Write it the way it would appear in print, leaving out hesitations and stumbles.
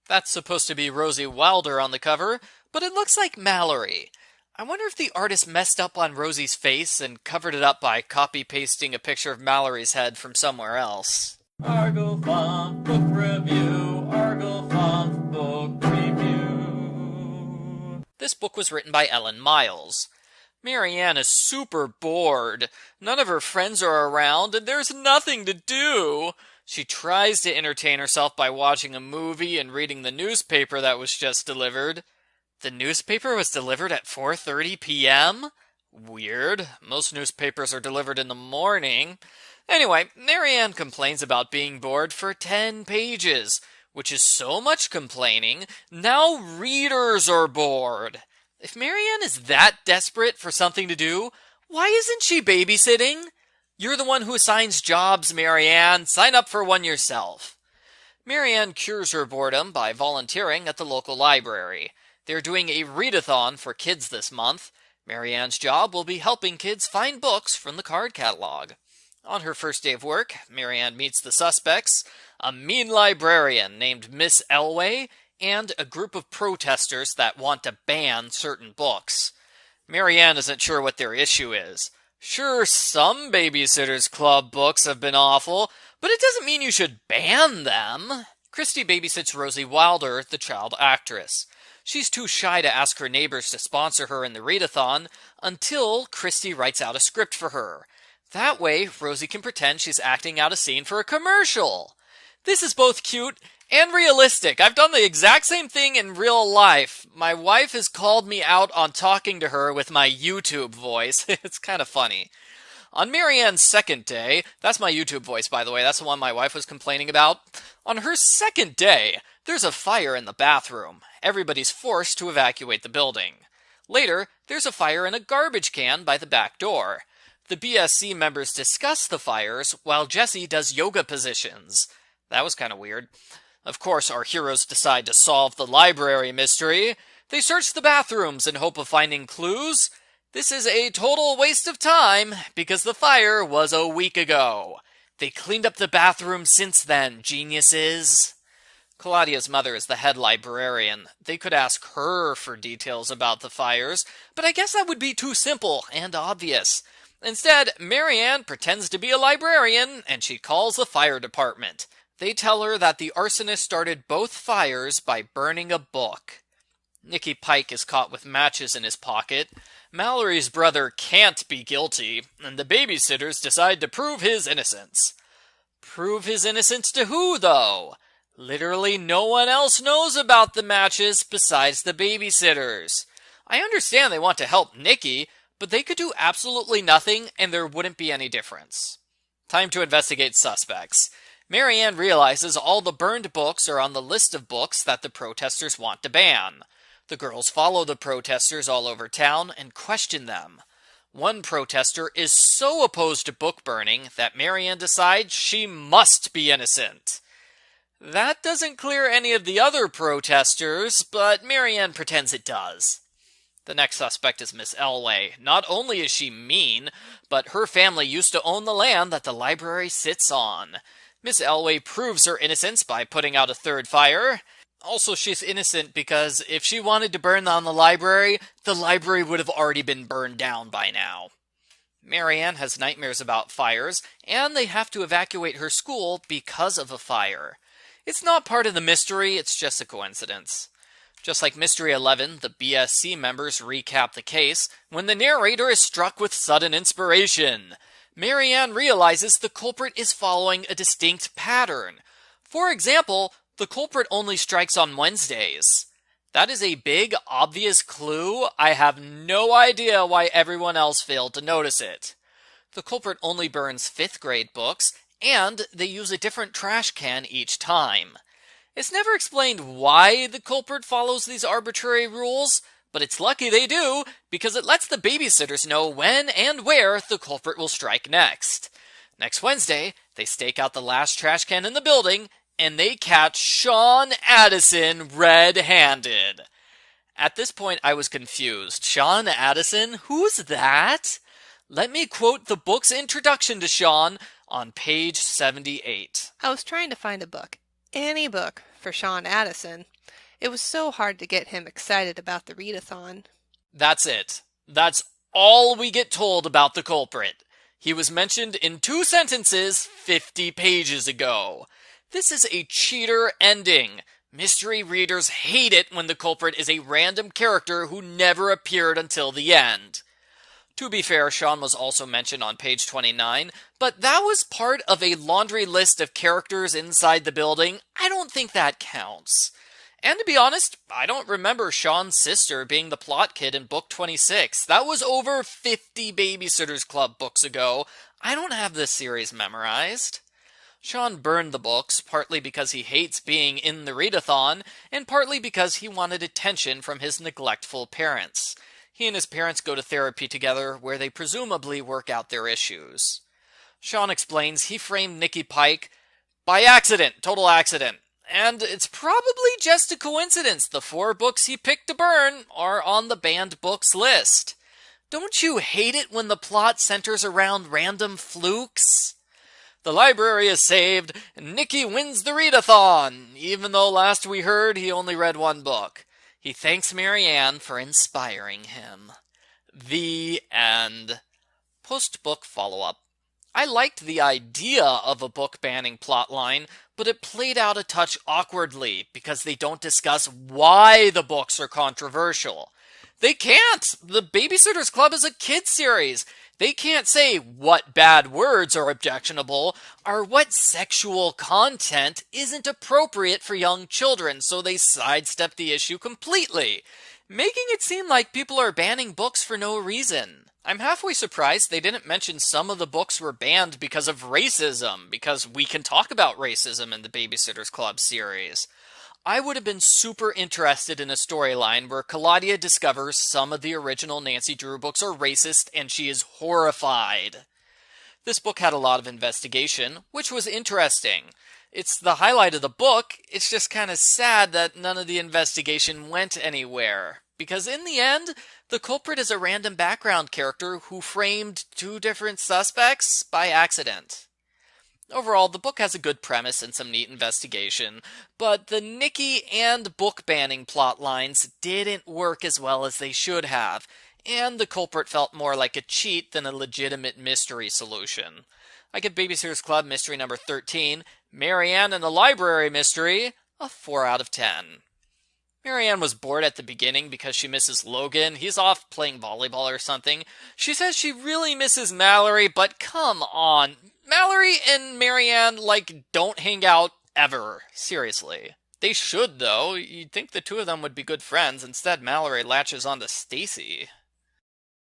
That's supposed to be Rosie Wilder on the cover, but it looks like Mallory. I wonder if the artist messed up on Rosie's face and covered it up by copy-pasting a picture of Mallory's head from somewhere else. Argo Font Book Review, Argo Font Book Review. This book was written by Ellen Miles. Marianne is super bored. None of her friends are around, and there's nothing to do. She tries to entertain herself by watching a movie and reading the newspaper that was just delivered. The newspaper was delivered at 4:30 p.m.? Weird. Most newspapers are delivered in the morning. Anyway, Marianne complains about being bored for 10 pages, which is so much complaining, now readers are bored. If Marianne is that desperate for something to do, why isn't she babysitting? You're the one who assigns jobs, Marianne. Sign up for one yourself. Marianne cures her boredom by volunteering at the local library. They're doing a readathon for kids this month. Marianne's job will be helping kids find books from the card catalog. On her first day of work, Marianne meets the suspects, a mean librarian named Miss Elway, and a group of protesters that want to ban certain books. Marianne isn't sure what their issue is. Sure, some Babysitters Club books have been awful, but it doesn't mean you should ban them. Kristy babysits Rosie Wilder, the child actress. She's too shy to ask her neighbors to sponsor her in the readathon until Kristy writes out a script for her. That way, Rosie can pretend she's acting out a scene for a commercial. This is both cute and realistic. I've done the exact same thing in real life. My wife has called me out on talking to her with my YouTube voice. It's kind of funny. On Marianne's second day, that's my YouTube voice, by the way, that's the one my wife was complaining about. On her second day, there's a fire in the bathroom. Everybody's forced to evacuate the building. Later, there's a fire in a garbage can by the back door. The BSC members discuss the fires while Jessie does yoga positions. That was kind of weird. Of course, our heroes decide to solve the library mystery. They search the bathrooms in hope of finding clues. This is a total waste of time because the fire was a week ago. They cleaned up the bathroom since then, geniuses. Claudia's mother is the head librarian. They could ask her for details about the fires, but I guess that would be too simple and obvious. Instead, Marianne pretends to be a librarian, and she calls the fire department. They tell her that the arsonist started both fires by burning a book. Nicky Pike is caught with matches in his pocket. Mallory's brother can't be guilty, and the babysitters decide to prove his innocence. Prove his innocence to who, though? Literally no one else knows about the matches besides the babysitters. I understand they want to help Nicky, but they could do absolutely nothing and there wouldn't be any difference. Time to investigate suspects. Marianne realizes all the burned books are on the list of books that the protesters want to ban. The girls follow the protesters all over town and question them. One protester is so opposed to book burning that Marianne decides she must be innocent. That doesn't clear any of the other protesters, but Marianne pretends it does. The next suspect is Miss Elway. Not only is she mean, but her family used to own the land that the library sits on. Miss Elway proves her innocence by putting out a third fire. Also, she's innocent because if she wanted to burn down the library would have already been burned down by now. Marianne has nightmares about fires, and they have to evacuate her school because of a fire. It's not part of the mystery, it's just a coincidence. Just like Mystery 11, the BSC members recap the case when the narrator is struck with sudden inspiration. Marianne realizes the culprit is following a distinct pattern. For example, the culprit only strikes on Wednesdays. That is a big, obvious clue. I have no idea why everyone else failed to notice it. The culprit only burns 5th grade books, and they use a different trash can each time. It's never explained why the culprit follows these arbitrary rules, but it's lucky they do, because it lets the babysitters know when and where the culprit will strike next. Next Wednesday, they stake out the last trash can in the building, and they catch Sean Addison red-handed. At this point, I was confused. Sean Addison? Who's that? Let me quote the book's introduction to Sean on page 78. I was trying to find a book, any book, for Sean Addison, It was so hard to get him excited about the readathon. That's it. That's all we get told about the culprit. He was mentioned in 2 sentences 50 pages ago. This is a cheater ending. Mystery readers hate it when the culprit is a random character who never appeared until the end. To be fair, Sean was also mentioned on page 29, but that was part of a laundry list of characters inside the building. I don't think that counts. And to be honest, I don't remember Sean's sister being the plot kid in book 26. That was over 50 Babysitters Club books ago. I don't have this series memorized. Sean burned the books, partly because he hates being in the readathon, and partly because he wanted attention from his neglectful parents. He and his parents go to therapy together, where they presumably work out their issues. Sean explains he framed Nicky Pike by accident, total accident. And it's probably just a coincidence the 4 books he picked to burn are on the banned books list. Don't you hate it when the plot centers around random flukes? The library is saved, and Nicky wins the readathon, even though last we heard he only read 1 book. He thanks Marianne for inspiring him. The end. Post-book follow-up. I liked the idea of a book banning plotline, but it played out a touch awkwardly because they don't discuss why the books are controversial. They can't! The Babysitters Club is a kids series. They can't say what bad words are objectionable or what sexual content isn't appropriate for young children, so they sidestep the issue completely, making it seem like people are banning books for no reason. I'm halfway surprised they didn't mention some of the books were banned because of racism, because we can talk about racism in the Babysitters Club series. I would have been super interested in a storyline where Claudia discovers some of the original Nancy Drew books are racist and she is horrified. This book had a lot of investigation, which was interesting. It's the highlight of the book, it's just kind of sad that none of the investigation went anywhere. Because in the end, the culprit is a random background character who framed 2 different suspects by accident. Overall, the book has a good premise and some neat investigation, but the Nicky and book banning plot lines didn't work as well as they should have, and the culprit felt more like a cheat than a legitimate mystery solution. I give Babysitter's Club mystery number 13, Marianne and the Library Mystery, a 4 out of 10. Marianne was bored at the beginning because she misses Logan. He's off playing volleyball or something. She says she really misses Mallory, but come on. Mallory and Marianne, don't hang out ever. Seriously. They should, though. You'd think the 2 of them would be good friends. Instead, Mallory latches onto Stacy.